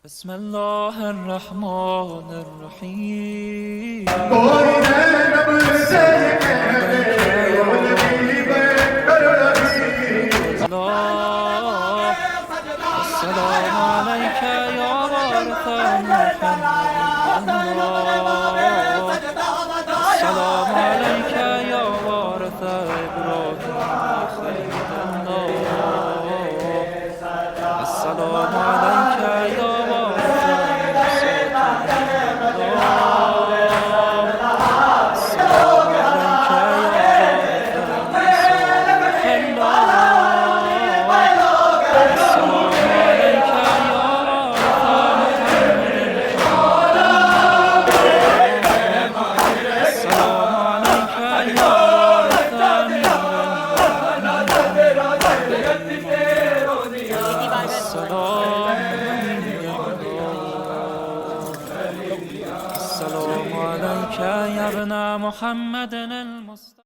بسم الله الرحمن الرحیم. السلام عليك يا وارث السلام عليك يا وارث إبراهيم السلام عليك يا وارث السلام عليك يا ابن محمد المصطفى.